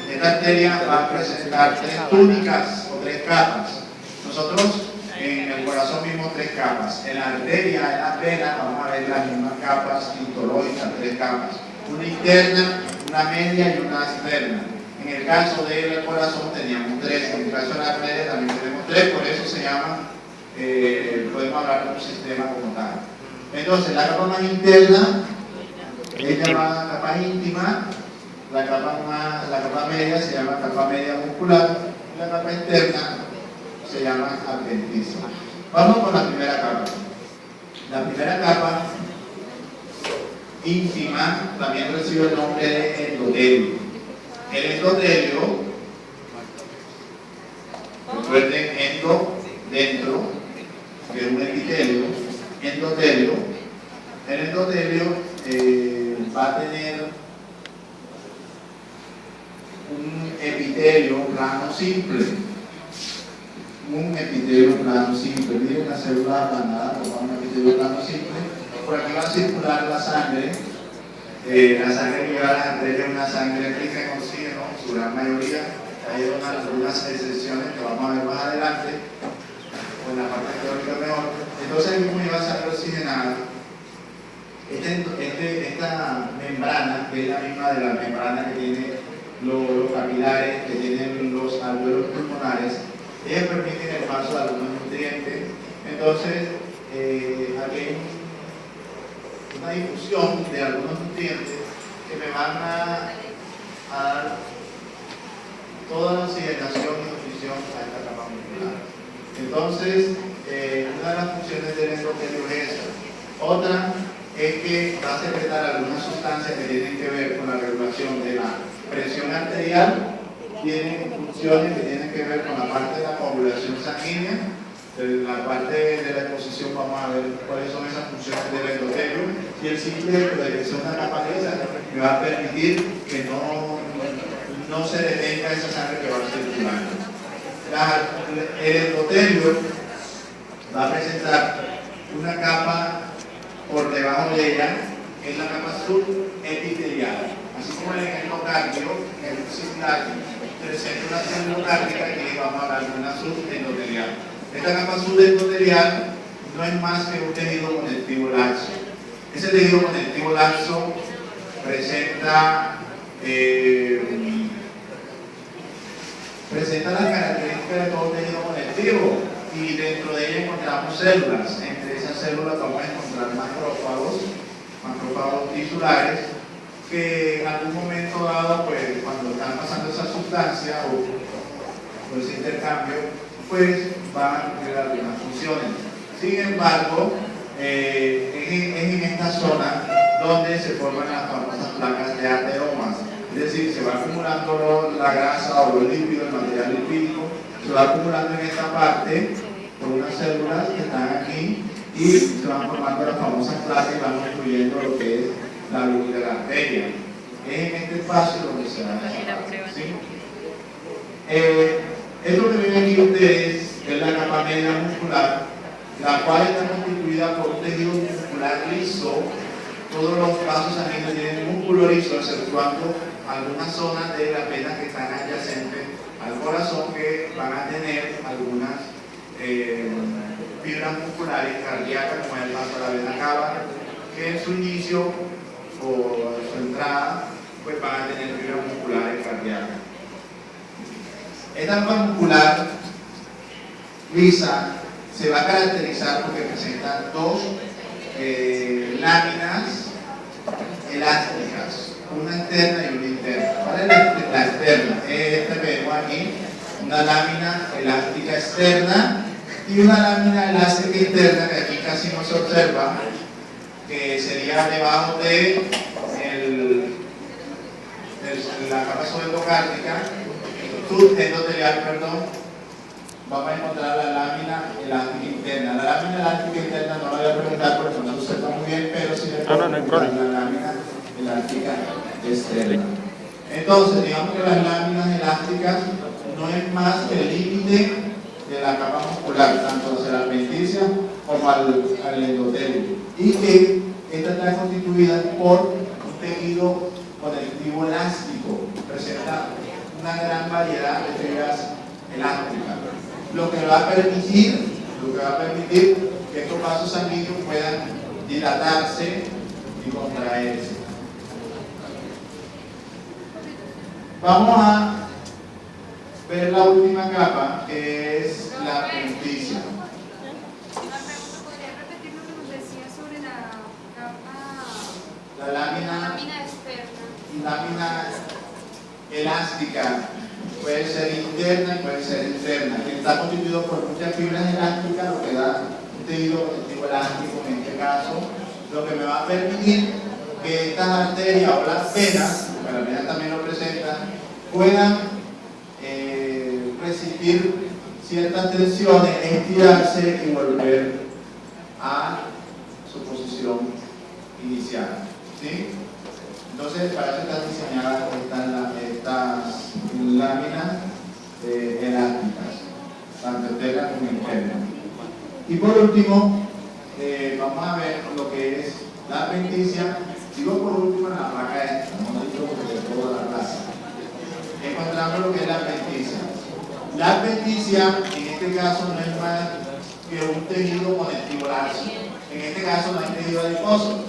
Esta arteria va a presentar 3 túnicas o 3 capas. Nosotros en el corazón vimos 3 capas. En la arteria, en la vena, vamos a ver las mismas capas histológicas, 3 capas. Una interna, una media y una externa. En el caso del corazón teníamos 3, en el caso de la arteria también tenemos 3, por eso se llama, podemos hablar de un sistema como tal. Entonces, la capa más interna es llamada capa íntima, la capa media se llama capa media muscular, y la capa interna se llama adventicia. Vamos con la primera capa. La primera capa íntima también recibe el nombre de endotelio. El endotelio, recuerden, endo, dentro, que es un epitelio, endotelio. El endotelio va a tener un epitelio plano simple. Un epitelio plano simple. Miren la célula aplanada, un epitelio plano simple. Por aquí va a circular la sangre. La sangre que lleva a las arterias es una sangre rica en oxígeno, su gran mayoría. Hay algunas excepciones que vamos a ver más adelante, o en la parte teórica mejor. Entonces, el mismo lleva sangre oxigenada. Esta membrana, que es la misma de la membrana que tiene los capilares, que tienen los alvéolos pulmonares, ellas permiten el paso de algunos nutrientes. Entonces, aquí hay una difusión de algunos nutrientes que me van a dar toda la oxigenación y nutrición a esta capa muscular. Entonces, una de las funciones del endotelio es esa. Otra es que va a secretar algunas sustancias que tienen que ver con la regulación de la presión arterial, tienen funciones que tienen que ver con la parte de la coagulación sanguínea. En la parte de la exposición vamos a ver cuáles son esas funciones del endotelio, y el simple hecho de que sea una capa de esa me va a permitir que no se detenga esa sangre que va circulando. El endotelio va a presentar una capa por debajo de ella, que es la capa subepitelial. Así como en el endocardio, el cistiario, presenta una célula endocárdica, que vamos a hablar de una subendotelial. Esta capa subendotelial no es más que un tejido conectivo laxo. Ese tejido conectivo laxo presenta las características de todo tejido conectivo, y dentro de ella encontramos células. Entre esas células vamos a encontrar macrófagos tisulares, que en algún momento dado, pues cuando están pasando esa sustancia o ese intercambio, pues van a cumplir algunas funciones. Sin embargo, es en esta zona donde se forman las famosas placas de ateromas. Es decir, se va acumulando la grasa o los lípidos, el material lipídico, se va acumulando en esta parte por unas células que están aquí, y se van formando las famosas placas y van construyendo lo que es la luz de la arteria. Es en este espacio donde se da esa parte, ¿sí? Esto que ven aquí ustedes es la capa media muscular, la cual está constituida por un tejido muscular liso. Todos los vasos sanguíneos tienen músculo liso, exceptuando algunas zonas de las venas que están adyacentes al corazón, que van a tener algunas fibras musculares cardíacas, como es el paso de la vena cava, que en su inicio o en su entrada, pues van a tener fibras musculares cardíacas. Esta capa muscular lisa se va a caracterizar porque presenta 2 láminas elásticas, una externa y una interna. ¿Cuál es la externa? Este que vemos aquí, una lámina elástica externa y una lámina elástica interna, que aquí casi no se observa, que sería debajo de la capa subendocárdica, subendotelial, perdón. Vamos a encontrar la lámina elástica interna. La lámina elástica interna no la voy a preguntar porque no se observa muy bien, pero sí le puedo preguntar la lámina elástica externa. Entonces, digamos que las láminas elásticas no es más que el límite de la capa muscular, tanto hacia la adventicia como al endotelio, y que esta está constituida por un tejido conectivo elástico, presenta una gran variedad de fibras elásticas, lo que va a permitir que estos vasos sanguíneos puedan dilatarse y contraerse. Vamos a ver la última capa, que es la adventicia. Una pregunta, ¿podría repetir lo que nos decía sobre la capa? La lámina externa. Lámina elástica puede ser interna y puede ser externa, que está constituido por muchas fibras elásticas, lo que da un tejido conectivo elástico en este caso, lo que me va a permitir que estas arterias o las venas, porque las venas también lo presentan, puedan resistir ciertas tensiones, estirarse y volver a su posición inicial, ¿sí? Entonces, para eso están diseñadas estas láminas elásticas, tanto externas como internas. Y por último, vamos a ver lo que es la adventicia. Digo por último en la placa esta, no digo porque toda la clase. Encontramos lo que es la adventicia. La adventicia, en este caso, no es más que un tejido conectivo laxo. En este caso no hay tejido adiposo.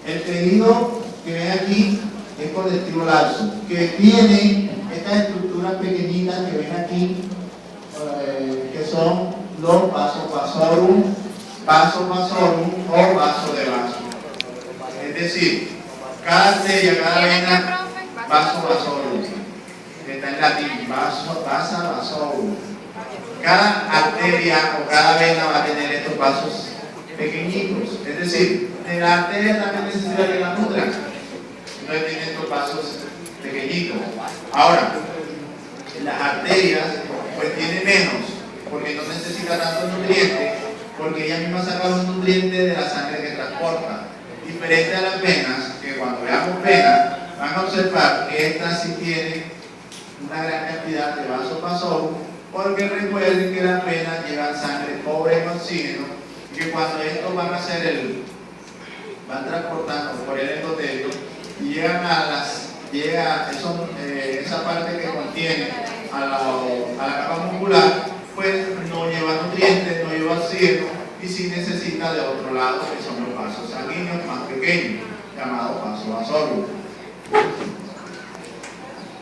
El tejido que ven aquí es conectivo laxo, que tiene estas estructuras pequeñitas que ven aquí, que son los vasorum o vaso de vaso. Es decir, cada arteria, cada vena, vasorum, que está en latín, vasorum. Cada arteria o cada vena va a tener estos vasos pequeñitos, es decir, la arteria también necesita que la nutran, entonces tiene estos vasos pequeñitos. Ahora, las arterias pues tienen menos, porque no necesita tantos nutrientes, porque ella misma saca los nutrientes de la sangre que transporta. Diferente a las venas, que cuando veamos venas, van a observar que estas sí tienen una gran cantidad de vasorum, porque recuerden que las venas llevan sangre pobre en oxígeno, y que cuando estos van transportando por el endotelio y llegan esa parte que contiene a la capa muscular, pues no lleva nutrientes, no lleva oxígeno y sí necesita de otro lado, que son los vasos sanguíneos más pequeños, llamados vasorum.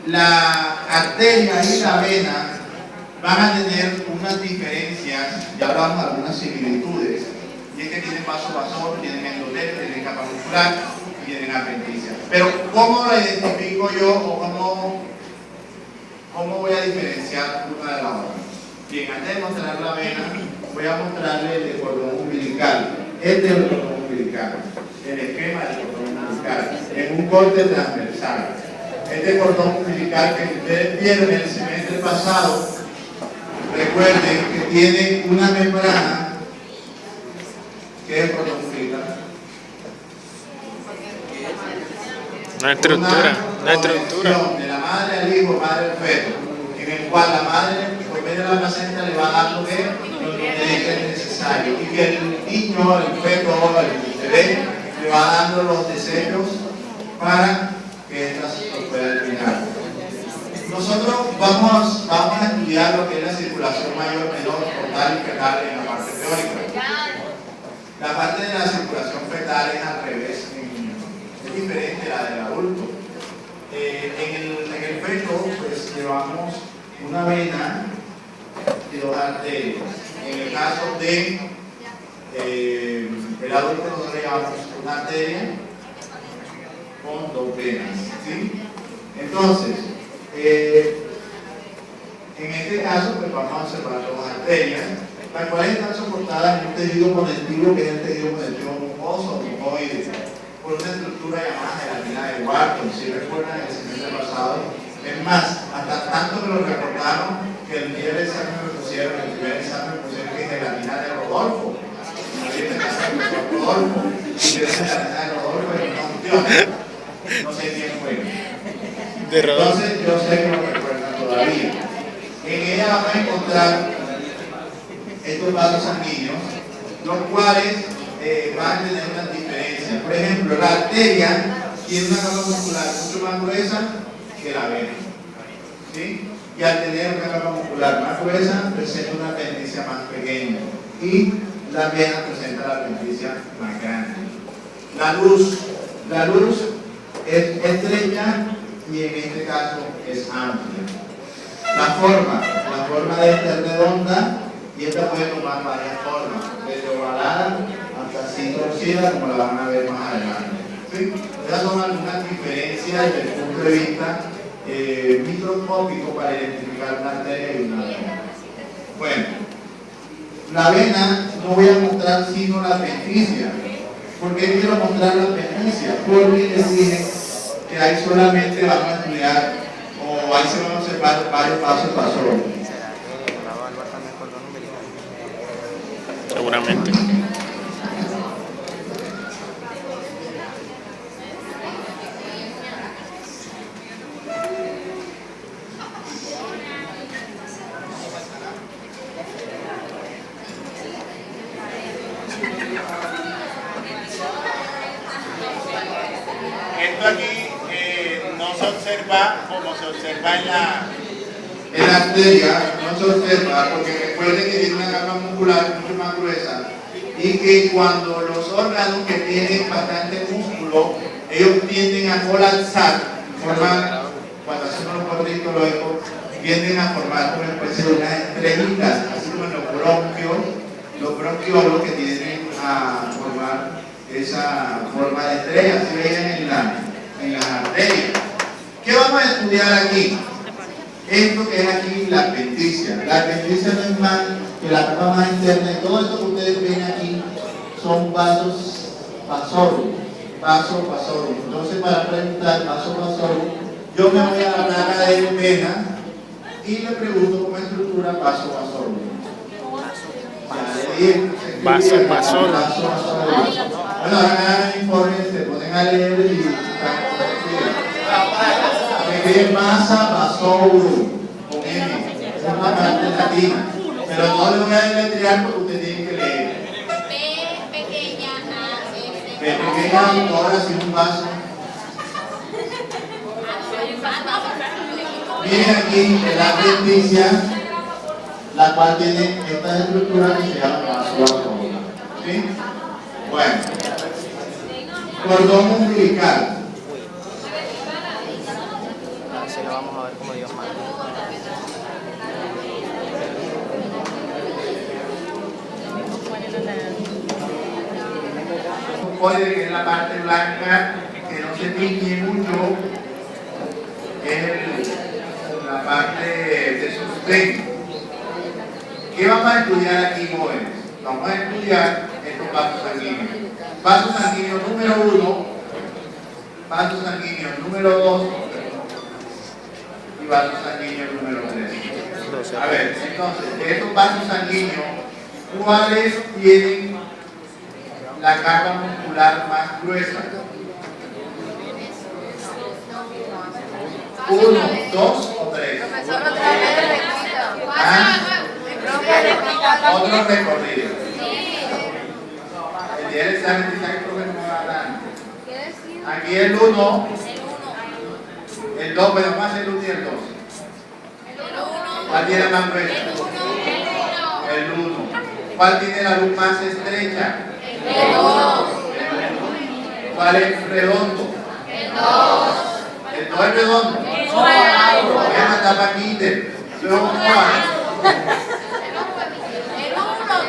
La arteria y la vena van a tener unas diferencias, ya hablamos de algunas similitudes, y es que tienen vasorum, tienen endotelio, tienen capa muscular y tienen adventicia. Pero ¿cómo la identifico yo o cómo voy a diferenciar una de la otra? Bien, antes de mostrar la vena, voy a mostrarle el cordón umbilical. Este es el cordón umbilical, el esquema del cordón umbilical, en un corte transversal. Este cordón umbilical que ustedes vieron el semestre pasado, recuerden que tiene una membrana, que es el cordón umbilical. Una estructura. De la madre al hijo, madre al feto, en el cual la madre, por medio de la placenta, le va a dar lo que los nutrientes necesarios, y que el niño, el feto, el bebé, le va dando los desechos para que ésta se pueda eliminar. Nosotros vamos a estudiar lo que es la circulación mayor, menor, portal y fetal en la parte teórica. La parte de la circulación fetal es al revés, es diferente a la del adulto. En el feto, pues llevamos una vena y dos arterias. En el caso de el adulto, nosotros le llamamos una arteria con dos venas, ¿sí? Entonces, en este caso, pues vamos a observar dos arterias, las cuales están soportadas en un tejido conectivo, que es el tejido conectivo mucoso o mucoide, por una estructura llamada gelatina de Wharton. Si recuerdan el semestre pasado, es más, hasta tanto que lo recordaron, que el primer examen me pusieron que es gelatina de Rodolfo. Nadie pensaba que fue Rodolfo, y que esa gelatina de Rodolfo no funciona. No sé quién fue. Entonces yo sé que lo recuerdan todavía. En ella vamos a encontrar estos vasos sanguíneos, los cuales van a tener unas diferencias. Por ejemplo, la arteria tiene una capa muscular mucho más gruesa que la vena, ¿sí? Y al tener una capa muscular más gruesa, presenta una appendicia más pequeña y la vena presenta la appendicia más grande. La luz es estrecha y en este caso es amplia. La forma de esta es redonda y esta puede tomar varias formas, desde ovalada hasta así torcida, como la van a ver más adelante. ¿Sí? Estas son algunas diferencias desde el punto de vista microscópico para identificar una arteria y una vena. Bueno, la vena no voy a mostrar sino la appendicia. ¿Por qué quiero mostrar la appendicia? Porque les dije que ahí solamente vamos a estudiar o ahí se van a observar varios pasos paso. Seguramente. Esto aquí no se observa como se observa en la arteria, no se observa porque recuerden que tiene una capa muscular mucho más gruesa y que cuando los órganos que tienen bastante músculo, ellos tienden a colapsar, cuando hacemos los cortes histológicos, tienden a formar una especie de unas estrellitas, así como en los bronquiolos que tienden a formar esa forma de estrella, se veían en las arterias. ¿Qué vamos a estudiar aquí? Esto que es aquí la appendicia. La appendicia no es más que la capa más interna. Y todo esto que ustedes ven aquí son vasos vasorum. Entonces, para preguntar vaso vasorum, yo me voy a la placa de vena y le pregunto cómo estructura vaso vasorum. Vaso vasorum. Bueno, ahora el informe se ponen a leer y escriben masa vasorum con M, es una parte latina, pero no le voy a deletrear porque usted tiene que leer. B pequeña A S. B pequeña, ahora sí un vaso. Miren aquí la appendicia, la cual tiene esta estructura que se llama vaso vasorum. ¿Sí? Bueno, cordón umbilical. Así lo vamos a ver como Dios manda. Puede que es la parte blanca que no se tiñe mucho, es la parte de sostén. ¿Qué vamos a estudiar aquí, jóvenes? Vamos a estudiar estos vasos sanguíneos. Vaso sanguíneo número 1, vaso sanguíneo número 2 y vaso sanguíneo número 3. A ver, entonces, de estos vasos sanguíneos, ¿cuáles tienen la capa muscular más gruesa? 1, 2 o 3. Otro recorrido. El día del examen dice que el profe no va a dar. Aquí el 1, el 2, pero más el 1 y el 2. ¿Cuál tiene la más gruesa? El 1. ¿Cuál tiene la luz más estrecha? El 2. ¿Cuál es redondo? El 2. El 2 es redondo. Llama tapa quite. Luego ¿cuál?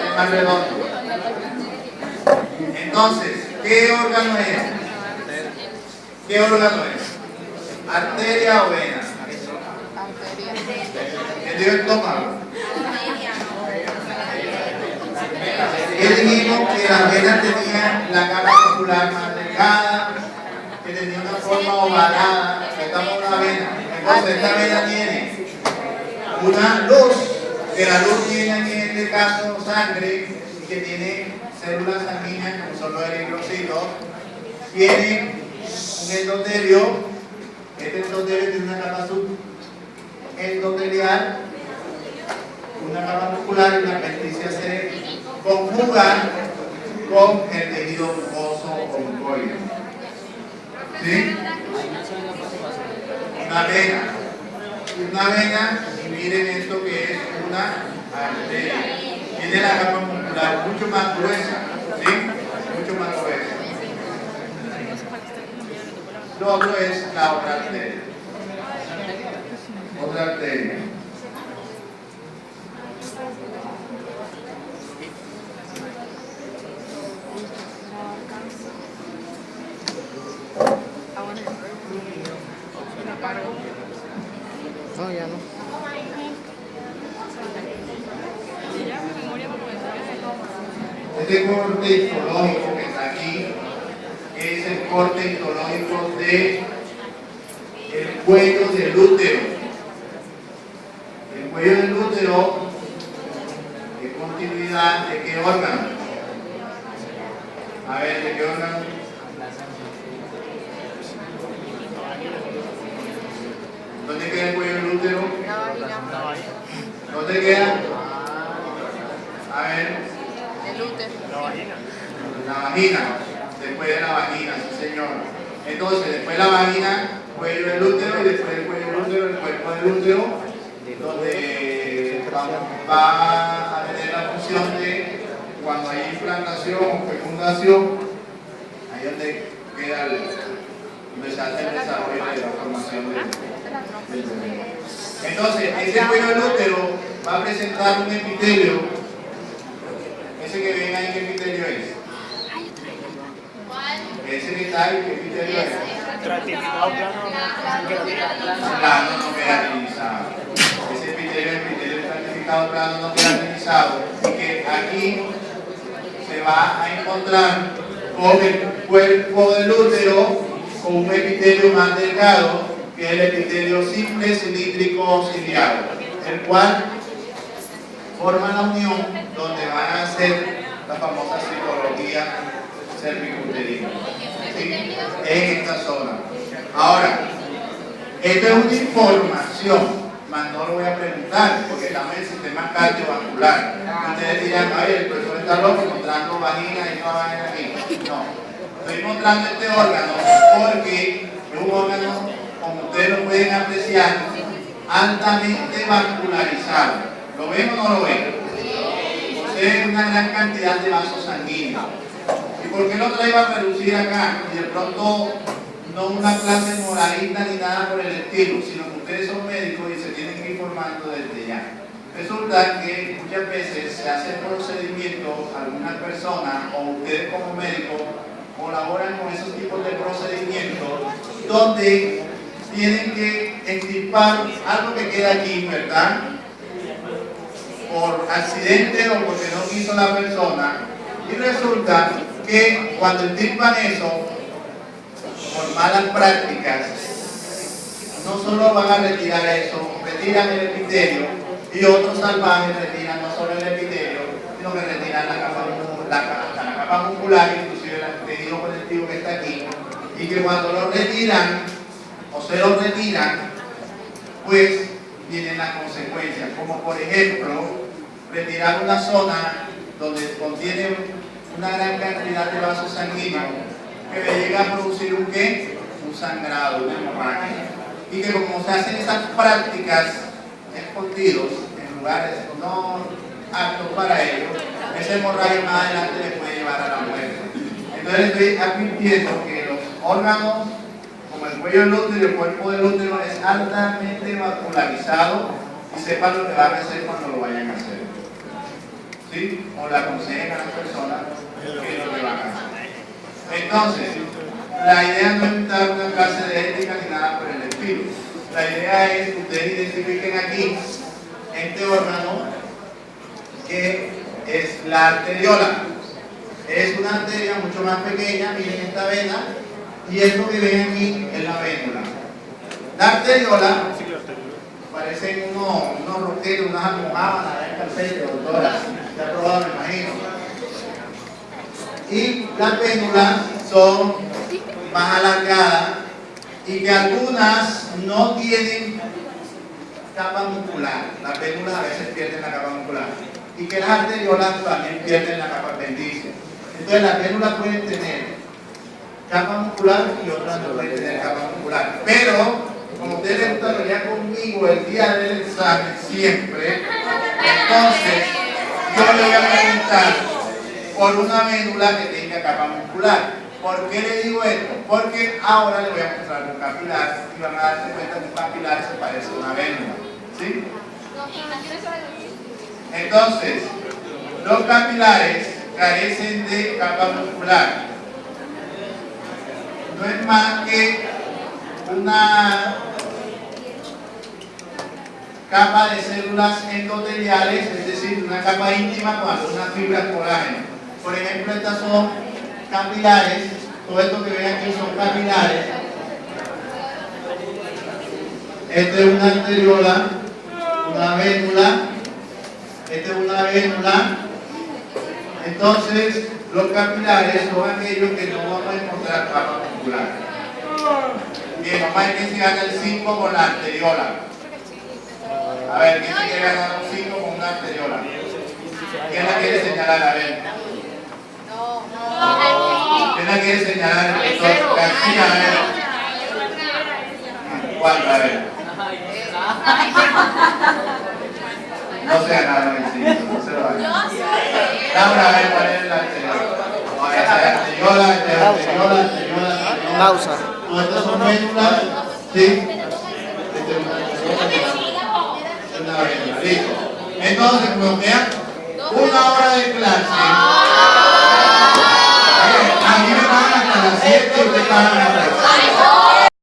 Es más redondo. Entonces, ¿qué órgano es? ¿Qué órgano es? ¿Arteria o vena? ¿El dio estómago? Dijimos que las venas tenían la capa muscular más delgada, que tenía una forma ovalada. Estamos en una vena. Entonces, esta vena tiene una luz, que la luz tiene en este caso sangre y que tiene células sanguíneas como son los eritrocitos. Tiene un endotelio. Este endotelio tiene una capa subendotelial, una capa muscular y la appendicia se conjuga con el tejido mucoso o mucoide. ¿Sí? Una vena. Una vena, y miren esto que es una arteria. Tiene la capa muscular mucho más gruesa, ¿sí? Mucho más gruesa. Lo otro es la otra arteria. Otra arteria. No, ya no. Este corte histológico que está aquí es el corte histológico de el cuello del útero. El cuello del útero es continuidad de qué órgano. A ver, ¿de qué órgano? ¿Dónde queda el cuello del útero? ¿Dónde queda? A ver. El útero. La vagina, después de la vagina, sí señor. Entonces, después de la vagina, cuello del útero, y después del cuello del útero, el cuerpo del útero, donde va a tener la función de, cuando hay implantación o fecundación, ahí donde queda donde se hace el desarrollo de la formación del bebé. Entonces, ese cuello del útero va a presentar un epitelio. Ese que ven ahí, ¿qué epitelio es? Ese que está ahí, ¿qué epitelio es? Plano no queratinizado. Ese epitelio es epitelio estratificado plano no queratinizado. Y que aquí se va a encontrar con el cuerpo del útero con un epitelio más delgado, que es el epitelio simple cilíndrico ciliado, el cual forma la unión donde van a hacer la famosa citología cervicuterina, ¿sí? En esta zona. Ahora, esto es una información, más no lo voy a preguntar porque estamos en el sistema cardiovascular. Ustedes dirán, ay, el profesor está loco mostrando vagina y no vagina aquí. No, estoy mostrando este órgano porque es un órgano, como ustedes lo pueden apreciar, altamente vascularizado. ¿Lo ven o no lo ven? Posee una gran cantidad de vasos sanguíneos. ¿Y por qué lo traigo a reducir acá? Y de pronto no una clase moralista ni nada por el estilo, sino que ustedes son médicos y se tienen que ir formando desde ya. Resulta que muchas veces se hacen procedimientos, algunas personas o ustedes como médicos colaboran con esos tipos de procedimientos donde tienen que extirpar algo que queda aquí, ¿verdad? Por accidente o porque no quiso la persona, y resulta que cuando extirpan eso por malas prácticas, no solo van a retirar eso, retiran el epitelio, y otros salvajes retiran no solo el epitelio, sino que retiran la capa muscular, inclusive el tejido conectivo que está aquí, y que cuando lo retiran o se lo retiran, pues vienen las consecuencias, como por ejemplo retirar una zona donde contiene una gran cantidad de vasos sanguíneos que le llega a producir un ¿qué? Un sangrado, una hemorragia. Y que como se hacen esas prácticas escondidos en lugares no aptos para ello, esa hemorragia más adelante le puede llevar a la muerte. Entonces estoy advirtiendo que los órganos como el cuello del útero y el cuerpo del útero es altamente vascularizado, y sepan lo que van a hacer cuando lo vayan a hacer. ¿Sí? O le aconsejen a las personas qué es lo que van a hacer. Entonces, la idea no es dar una clase de ética ni nada por el estilo. La idea es que ustedes identifiquen aquí este órgano que es la arteriola. Es una arteria mucho más pequeña, miren esta vena, y esto que ven aquí es la vénula. La arteriola parecen unos roqueros, unas almohadas en carpete, doctora. Se ha probado, me imagino. Y las vénulas son más alargadas y que algunas no tienen capa muscular. Las vénulas a veces pierden la capa muscular. Y que las arteriolas también pierden la capa apenticia. Entonces las vénulas pueden tener capa muscular y otras no pueden tener capa muscular. Pero, como ustedes han estado ya conmigo el día del examen siempre, entonces yo le voy a preguntar por una médula que tenga capa muscular. ¿Por qué le digo esto? Porque ahora le voy a mostrar un capilar y van a darse cuenta que un capilar se parece a una médula. ¿Sí? Entonces, los capilares carecen de capa muscular. No es más que una capa de células endoteliales, es decir, una capa íntima con algunas fibras colágeno. Por ejemplo, estas son capilares, todo esto que ven aquí son capilares. Esta es una arteriola, una vénula, esta es una vénula. Entonces, los capilares son aquellos que no vamos a encontrar capa muscular. Bien, vamos a ver quién se gana el 5 con la arteriola. A ver, ¿quién se quiere ganar un 5 con una arteriola? ¿Quién la quiere señalar? A ver. ¿Quién la quiere señalar? El profesor García, a ver. ¿Cuál? A ver. No se ganaron el 5, no se lo ganaron. Laura, a ver cuál es la arteriola. Arteriola. Pausa. Estas son médulas. Sí. Una vénula. Listo. Entonces, pues vean, una hora de clase. A mí me pagan hasta las 7 y ustedes pagan a